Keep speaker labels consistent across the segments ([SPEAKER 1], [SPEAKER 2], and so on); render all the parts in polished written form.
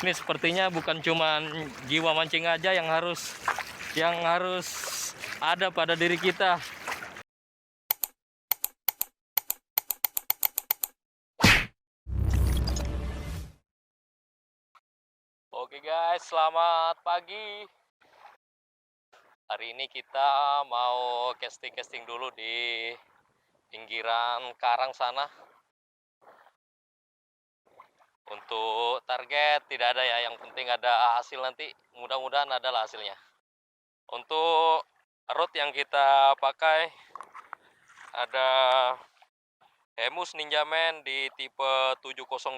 [SPEAKER 1] Ini sepertinya bukan cuma jiwa mancing aja yang harus ada pada diri kita. Oke guys, selamat pagi. Hari ini kita mau casting dulu di pinggiran karang sana. Untuk target tidak ada ya, yang penting ada hasil nanti. Mudah-mudahan adalah hasilnya. Untuk rod yang kita pakai ada Hemus Ninjaman di tipe 702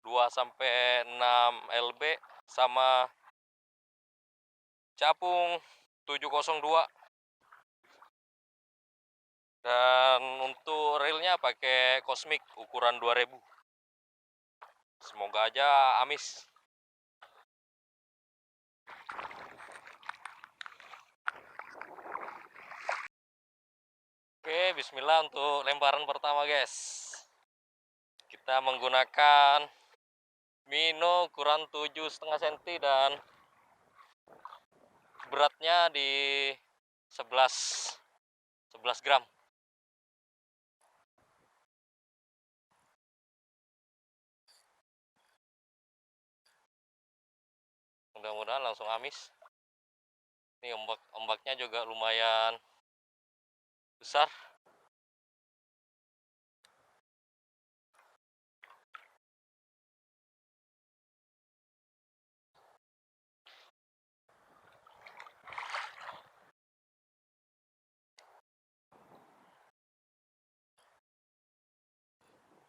[SPEAKER 1] 2-6 lb sama capung 702. Dan untuk reelnya pakai Cosmic ukuran 2000. Semoga aja amis. Oke, bismillah untuk lemparan pertama guys. Kita menggunakan Mino ukuran 7,5 cm dan beratnya di 11 gram. Mudah-mudahan langsung amis. Ini ombaknya juga lumayan besar.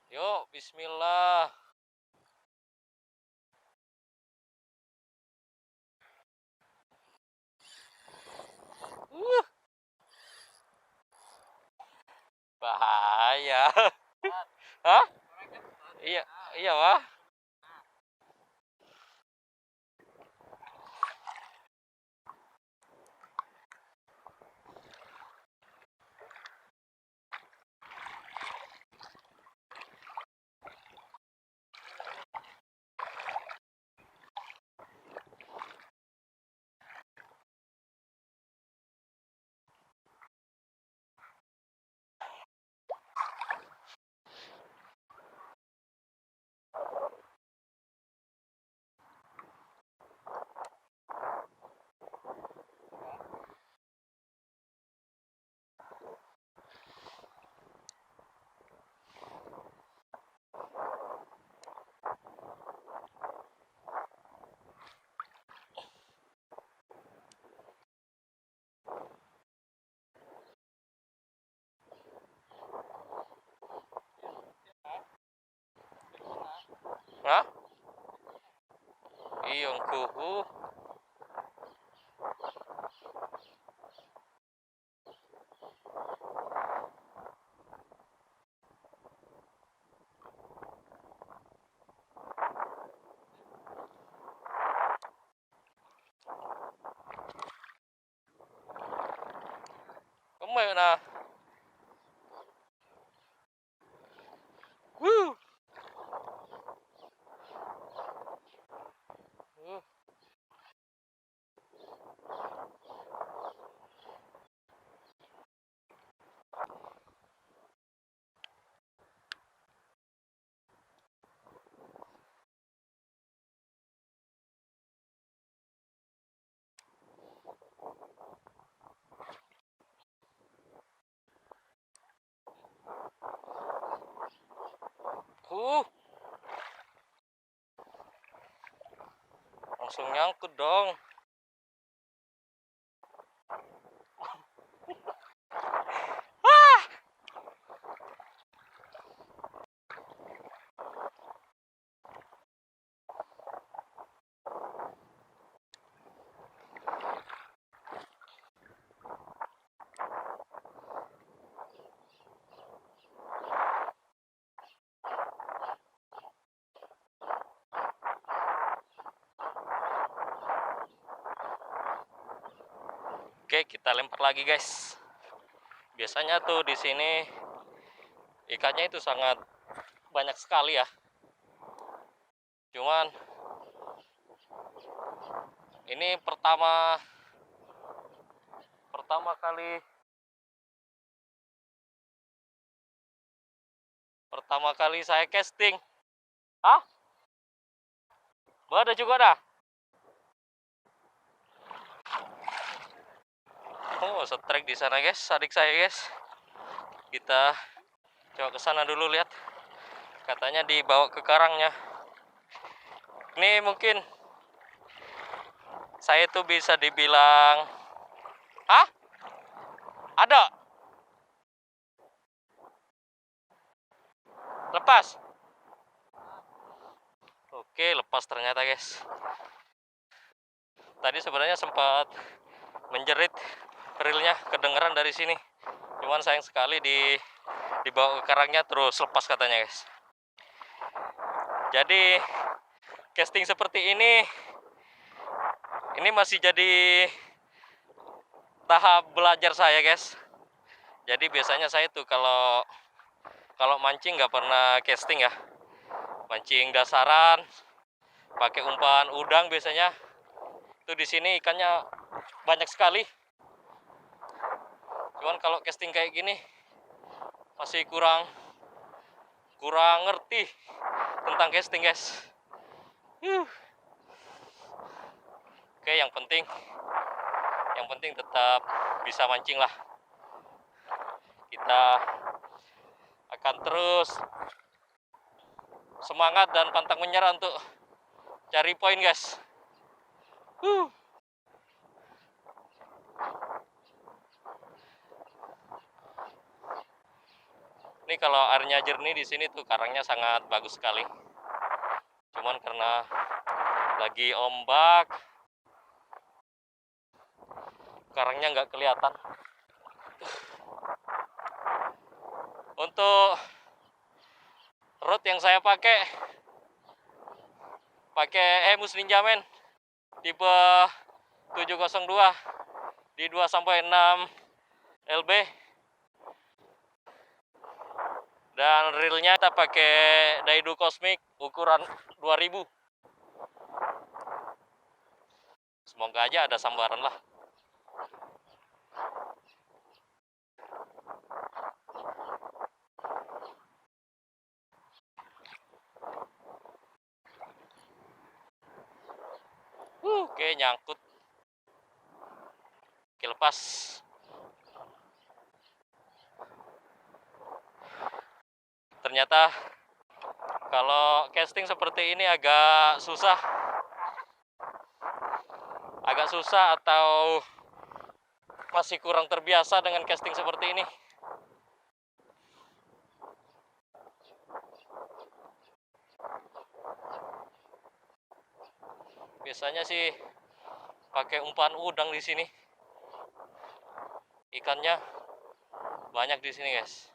[SPEAKER 1] Yuk, bismillah. Bahaya. Hah? Iya, iya, Wah. Hah? Iyong kuhu. Kemana? Woo. Langsung nyangkut dong. Oke, kita lempar lagi, guys. Biasanya tuh di sini ikannya itu sangat banyak sekali ya. Cuman Ini pertama kali saya casting. Hah? Ada juga dah. Oh, strike di sana guys, adik saya guys. Kita coba ke sana dulu lihat. Katanya dibawa ke karangnya. Ini mungkin saya tuh bisa dibilang, hah? Ada? Lepas? Oke, lepas ternyata guys. Tadi sebenarnya sempat menjerit, reelnya kedengeran dari sini. Cuman sayang sekali dibawa ke karangnya terus lepas katanya guys. Jadi casting seperti ini masih jadi tahap belajar saya guys. Jadi biasanya saya tuh kalau mancing nggak pernah casting ya, mancing dasaran pakai umpan udang biasanya. Itu di sini ikannya banyak sekali. Cuman kalau casting kayak gini masih kurang ngerti tentang casting guys. Oke, yang penting tetap bisa mancing lah. Kita akan terus semangat dan pantang menyerah untuk cari poin guys. Ini kalau airnya jernih di sini tuh karangnya sangat bagus sekali. Cuman karena lagi ombak, karangnya nggak kelihatan. Untuk rod yang saya pakai Hemus Ninjaman tipe 702 di 2-6 LB, dan reelnya kita pakai Daido Cosmic ukuran 2000. Semoga aja ada sambaran lah. Oke, nyangkut. Oke, lepas. Ternyata kalau casting seperti ini agak susah atau masih kurang terbiasa dengan casting seperti ini. Biasanya sih pakai umpan udang di sini. Ikannya banyak di sini, guys.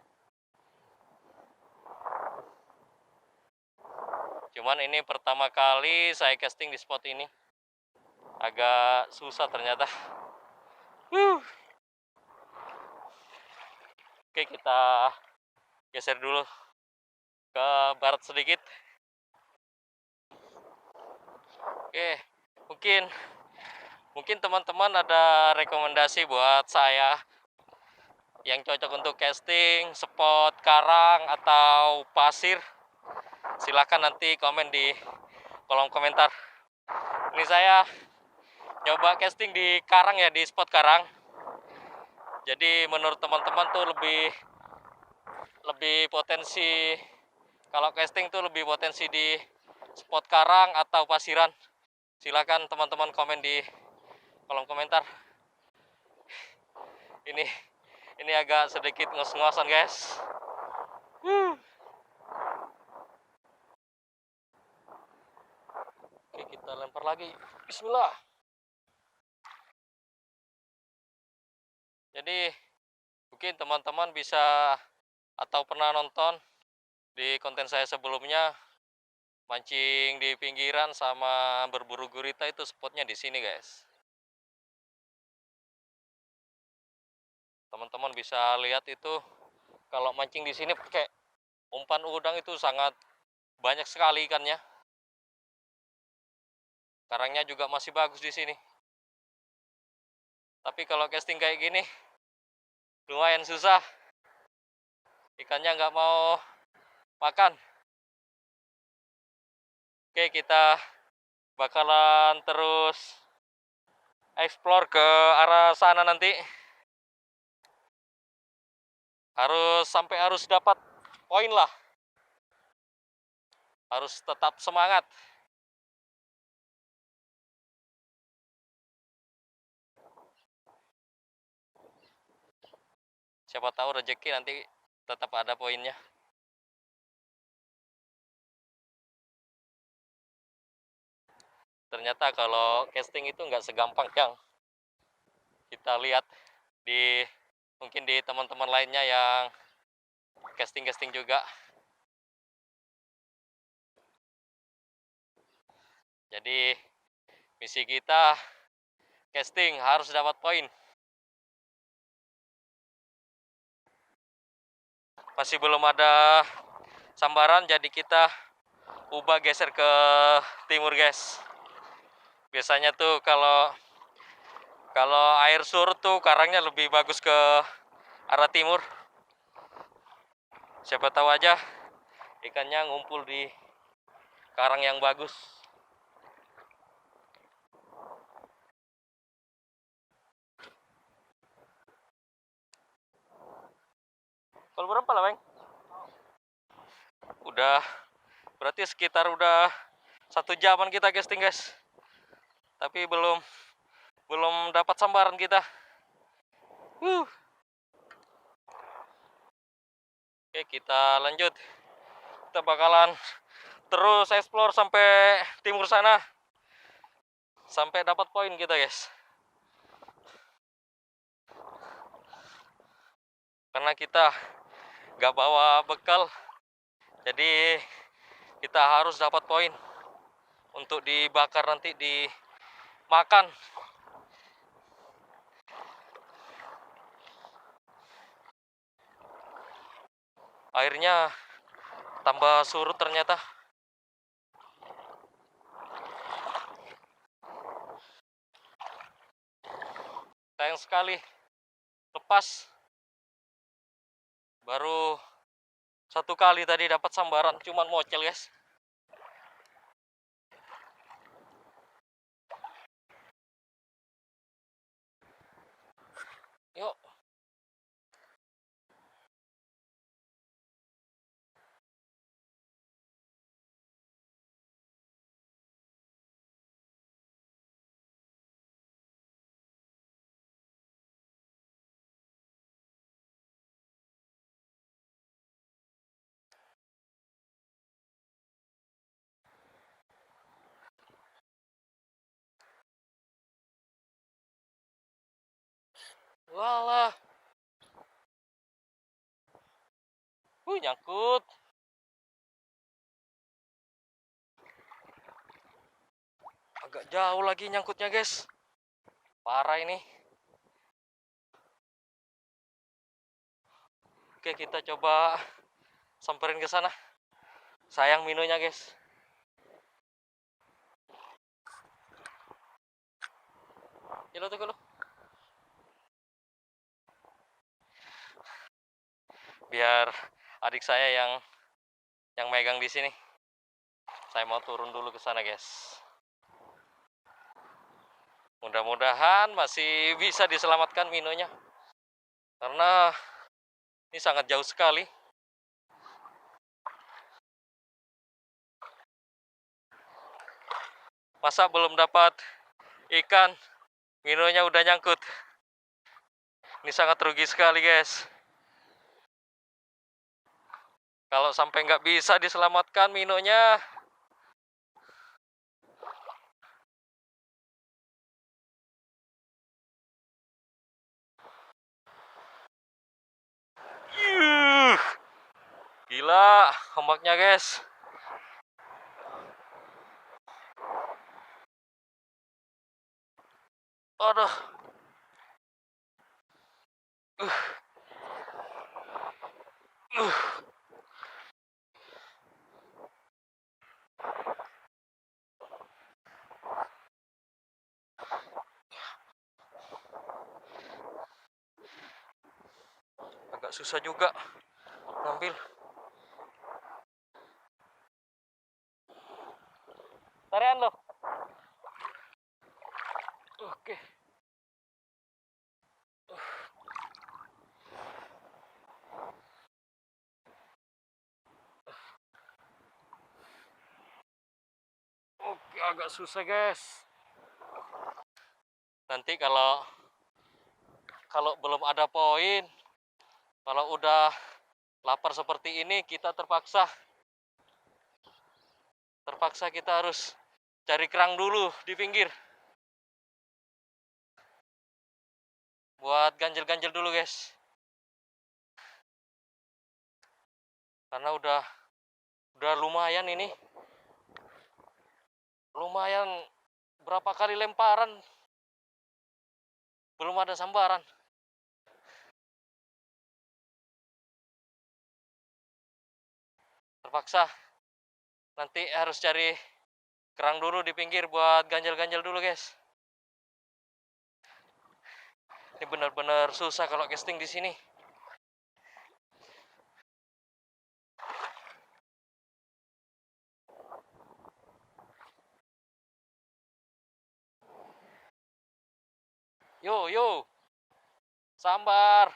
[SPEAKER 1] Cuman ini pertama kali saya casting di spot ini. Agak susah ternyata. Oke, kita geser dulu ke barat sedikit. Oke, mungkin teman-teman ada rekomendasi buat saya yang cocok untuk casting spot karang atau pasir. Silakan nanti komen di kolom komentar. Ini saya nyoba casting di karang ya, di spot karang. Jadi menurut teman-teman tuh lebih potensi, kalau casting tuh lebih potensi di spot karang atau pasiran. Silakan teman-teman komen di kolom komentar. Ini agak sedikit ngos-ngosan guys. Oke, kita lempar lagi. Bismillah. Jadi mungkin teman-teman bisa atau pernah nonton di konten saya sebelumnya, mancing di pinggiran sama berburu gurita, itu spotnya di sini guys. Teman-teman bisa lihat itu, kalau mancing di sini pakai umpan udang itu sangat banyak sekali ikannya. Karangnya juga masih bagus di sini. Tapi kalau casting kayak gini lumayan susah. Ikannya nggak mau makan. Oke, kita bakalan terus explore ke arah sana nanti. Harus dapat poin lah. Harus tetap semangat. Siapa tahu rezeki nanti tetap ada poinnya. Ternyata kalau casting itu nggak segampang yang kita lihat mungkin di teman-teman lainnya yang casting juga. Jadi misi kita casting harus dapat poin. Masih belum ada sambaran, jadi kita ubah geser ke timur, guys. Biasanya tuh kalau air surut tuh karangnya lebih bagus ke arah timur. Siapa tahu aja ikannya ngumpul di karang yang bagus. Kalau berapa lah, Bang? Udah, berarti sekitar udah 1 jaman kita casting, guys. Tapi belum dapat sambaran kita. Oke, kita lanjut. Kita bakalan terus explore sampai timur sana. Sampai dapat poin kita, guys. Karena kita gak bawa bekal, jadi kita harus dapat poin untuk dibakar nanti, dimakan. Airnya tambah surut ternyata. Sayang sekali, lepas. Baru 1 kali tadi dapat sambaran, cuman mocel, guys. Yuk. Walah. Nyangkut. Agak jauh lagi nyangkutnya, guys. Parah ini. Oke, kita coba samperin ke sana. Sayang minonya, guys. Halo tuh, biar adik saya yang megang di sini. Saya mau turun dulu ke sana, guys. Mudah-mudahan masih bisa diselamatkan minonya. Karena ini sangat jauh sekali. Masa belum dapat ikan, minonya udah nyangkut. Ini sangat rugi sekali, guys. Kalau sampai nggak bisa diselamatkan minonya, gila ombaknya, guys. Aduh. agak susah juga ngambil. Tarian lo. Oke. Oke, agak susah guys. Nanti kalau belum ada poin, kalau udah lapar seperti ini, kita terpaksa kita harus cari kerang dulu di pinggir buat ganjel-ganjel dulu guys, karena udah lumayan ini, lumayan berapa kali lemparan belum ada sambaran. Terpaksa nanti harus cari kerang dulu di pinggir buat ganjel-ganjel dulu guys. Ini benar-benar susah kalau casting di sini. Yo, sambar.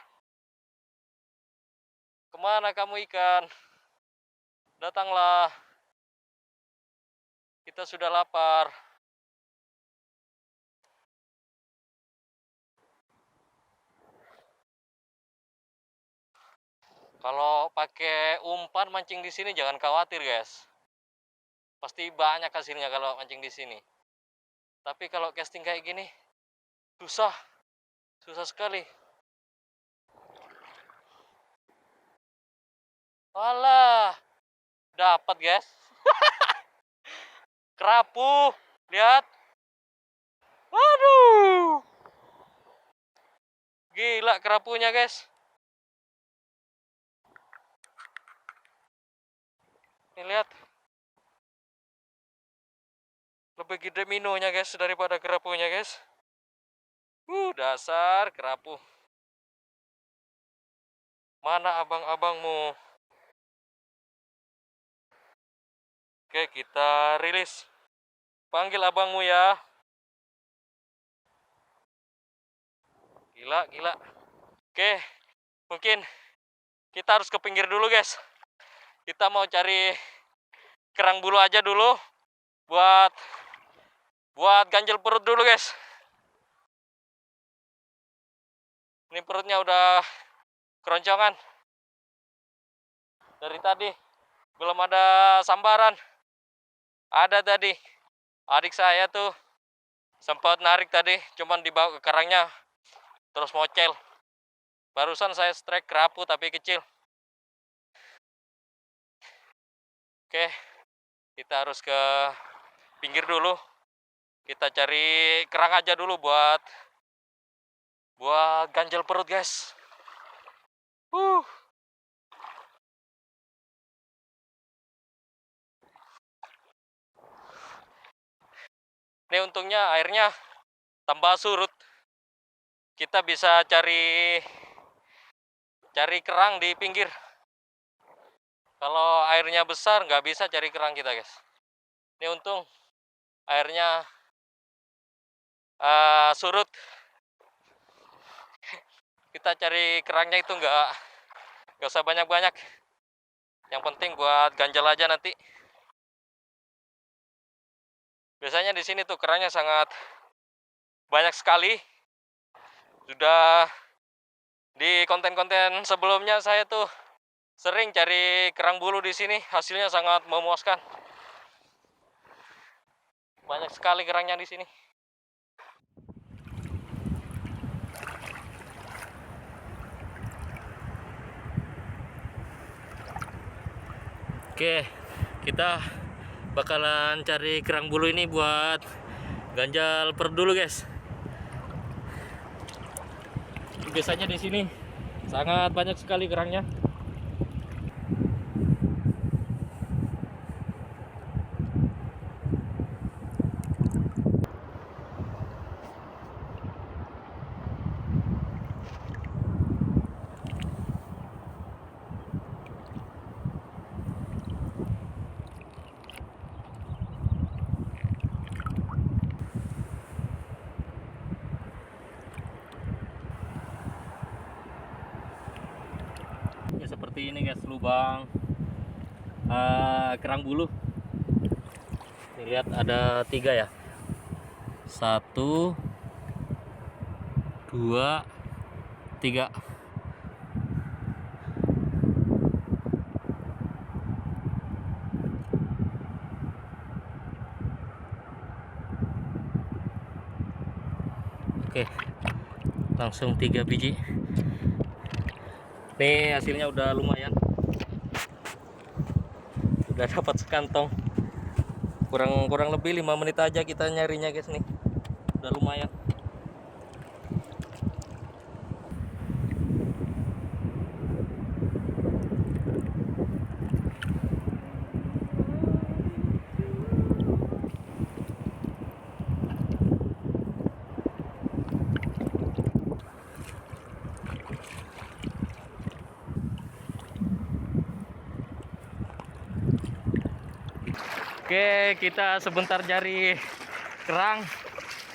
[SPEAKER 1] Kemana kamu ikan? Datanglah. Kita sudah lapar. Kalau pakai umpan mancing di sini jangan khawatir guys. Pasti banyak hasilnya kalau mancing di sini. Tapi kalau casting kayak gini susah sekali. Alah, dapat guys. Kerapu, lihat. Waduh, gila kerapunya guys. Ini lihat, lebih gede minonya guys daripada kerapunya guys. Dasar kerapu. Mana abang-abangmu? Oke, kita rilis. Panggil abangmu ya. Gila. Oke, mungkin kita harus ke pinggir dulu guys. Kita mau cari kerang bulu aja dulu buat ganjel perut dulu guys. Ini perutnya udah keroncongan. Dari tadi belum ada sambaran. Ada tadi adik saya tuh sempat narik tadi, cuman dibawa ke karangnya terus mocel. Barusan saya strike kerapu tapi kecil. Oke, kita harus ke pinggir dulu. Kita cari kerang aja dulu buat ganjel perut guys. Ini untungnya airnya tambah surut. Kita bisa cari kerang di pinggir. Kalau airnya besar nggak bisa cari kerang kita guys. Ini untung airnya surut. Kita cari kerangnya itu nggak usah banyak-banyak. Yang penting buat ganjel aja nanti. Biasanya di sini tuh kerangnya sangat banyak sekali. Sudah di konten-konten sebelumnya saya tuh sering cari kerang bulu di sini, hasilnya sangat memuaskan. Banyak sekali kerangnya di sini. Oke, kita bakalan cari kerang bulu ini buat ganjal perut dulu guys. Biasanya di sini sangat banyak sekali kerangnya. seperti ini guys, lubang kerang bulu. Nih, lihat ada 3 ya, 1 2 3. Oke, langsung 3 biji. Nih hasilnya udah lumayan, udah dapat sekantong. Kurang lebih 5 menit aja kita nyarinya guys. Nih udah lumayan. Oke, kita sebentar cari kerang,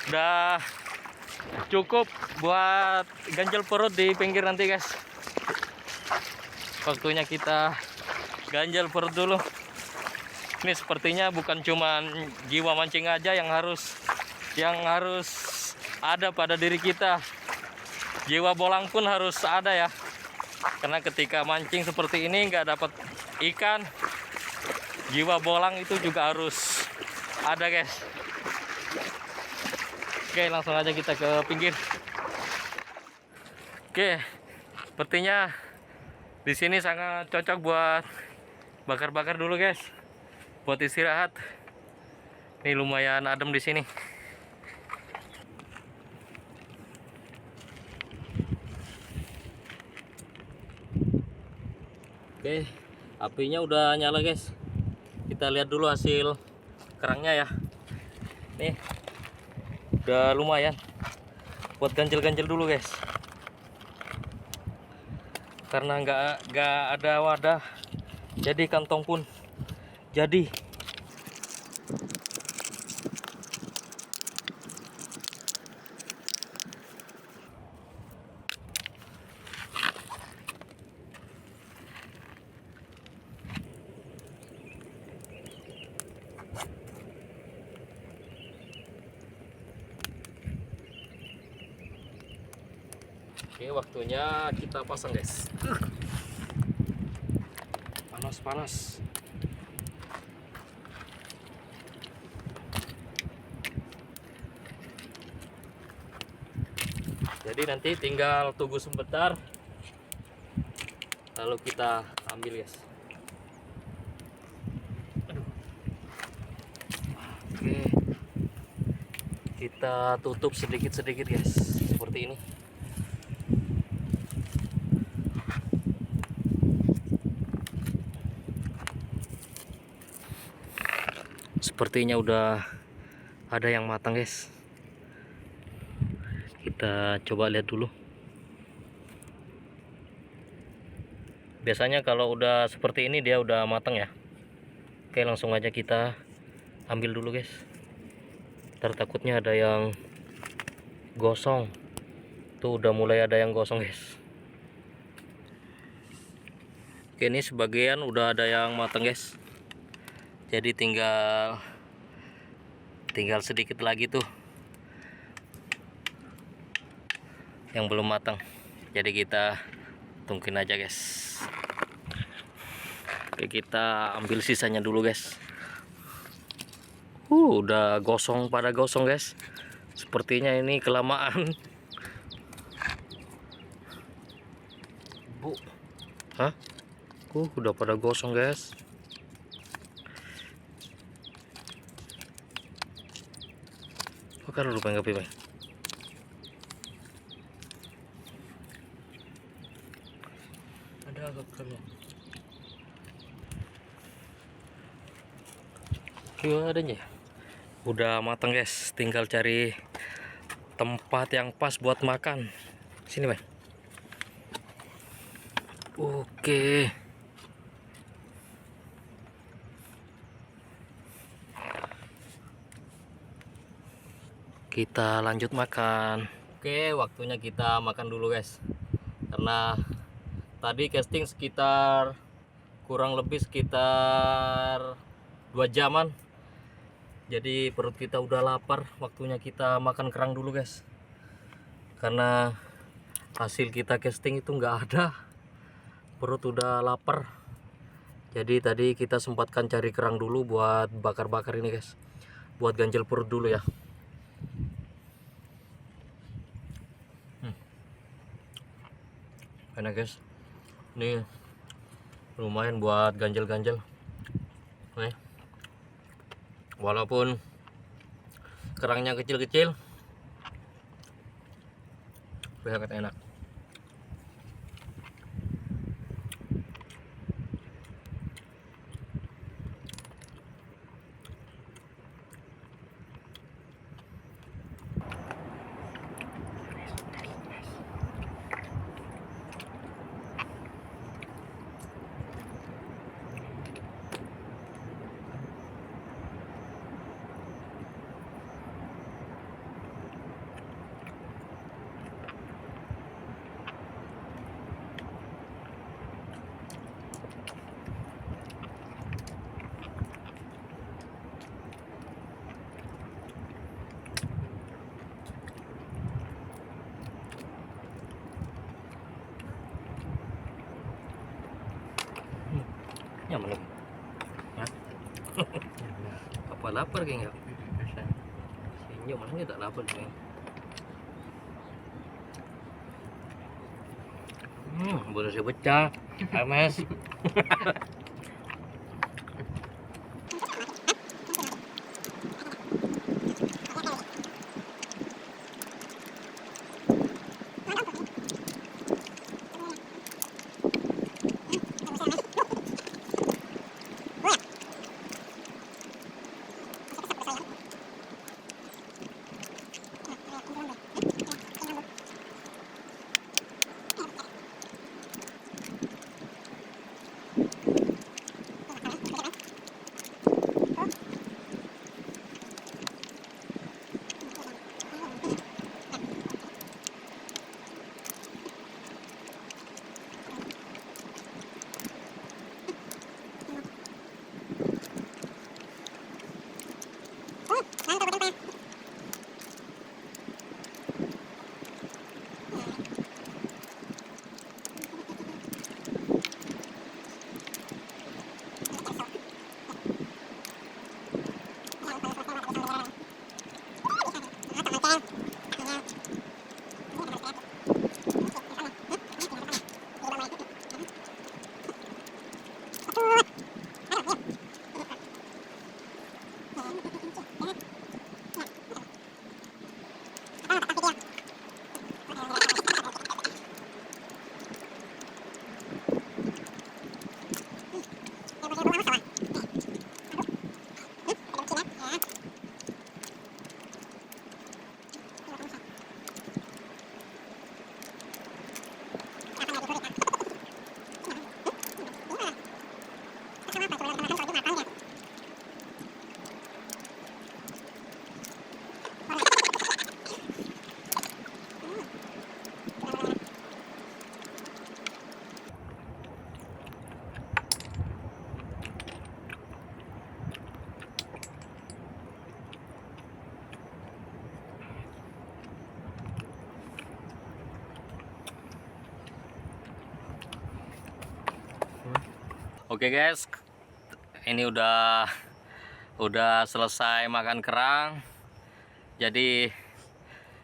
[SPEAKER 1] udah cukup buat ganjel perut di pinggir nanti guys. Waktunya kita ganjel perut dulu. Ini sepertinya bukan cuman jiwa mancing aja yang harus ada pada diri kita, jiwa bolang pun harus ada ya, karena ketika mancing seperti ini nggak dapat ikan, jiwa bolang itu juga harus ada guys. Oke, langsung aja kita ke pinggir. Oke, sepertinya di sini sangat cocok buat bakar-bakar dulu guys, buat istirahat. Ini lumayan adem di sini. Oke, apinya udah nyala guys. Kita lihat dulu hasil kerangnya ya. Nih udah lumayan buat ganjel-ganjel dulu guys, karena nggak ada wadah jadi kantong pun jadi. Oke, waktunya kita pasang guys. Panas. Jadi nanti tinggal tunggu sebentar, lalu kita ambil guys. Oke, kita tutup sedikit-sedikit guys, seperti ini. Sepertinya udah ada yang matang guys. Kita coba lihat dulu. Biasanya kalau udah seperti ini dia udah matang ya. Oke, langsung aja kita ambil dulu guys. Ntar takutnya ada yang gosong. Tuh udah mulai ada yang gosong guys. Oke, ini sebagian udah ada yang matang guys. Jadi tinggal sedikit lagi tuh yang belum matang. Jadi kita tungguin aja guys. Oke, kita ambil sisanya dulu guys. Udah gosong, pada gosong guys. Sepertinya ini kelamaan. Bu, hah? Udah pada gosong guys. Kan lupa nggak pipa. Ada agak keren. Gimana adanya? Udah matang guys, tinggal cari tempat yang pas buat makan. Sini bang. Oke. Kita lanjut makan. Oke, waktunya kita makan dulu guys, karena Tadi casting sekitar kurang lebih sekitar 2 jaman. Jadi perut kita udah lapar, waktunya kita makan kerang dulu guys. Karena hasil kita casting itu nggak ada, perut udah lapar. Jadi tadi kita sempatkan cari kerang dulu buat bakar-bakar ini guys, buat ganjel perut dulu ya. Enak guys, ini lumayan buat ganjel-ganjel. Nih, walaupun kerangnya kecil-kecil, sangat enak. Nyaman lagi. Apa lapar kayaknya? Senyum mana tak lapar kayaknya. Boleh saya pecah. MS. Oke guys, ini udah selesai makan kerang. Jadi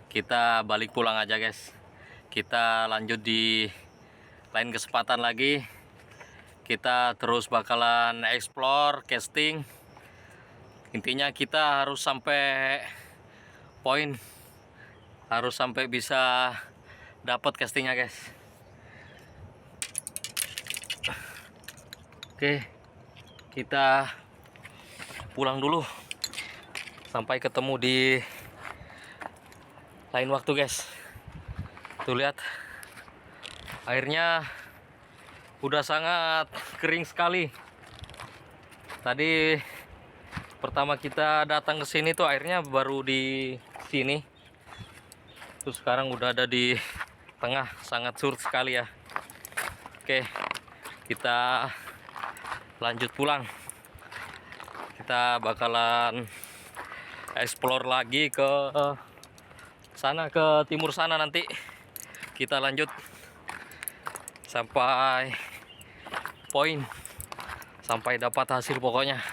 [SPEAKER 1] kita balik pulang aja guys. Kita lanjut di lain kesempatan lagi. Kita terus bakalan explore, casting. Intinya kita harus sampai poin, harus sampai bisa dapat castingnya guys. Oke, kita pulang dulu. Sampai ketemu di lain waktu guys. Tuh lihat, airnya udah sangat kering sekali. Tadi pertama kita datang ke sini tuh airnya baru di sini. Terus sekarang udah ada di tengah, sangat surut sekali ya. Oke, kita lanjut pulang. Kita bakalan explore lagi ke sana, ke timur sana. Nanti kita lanjut sampai poin, sampai dapat hasil pokoknya.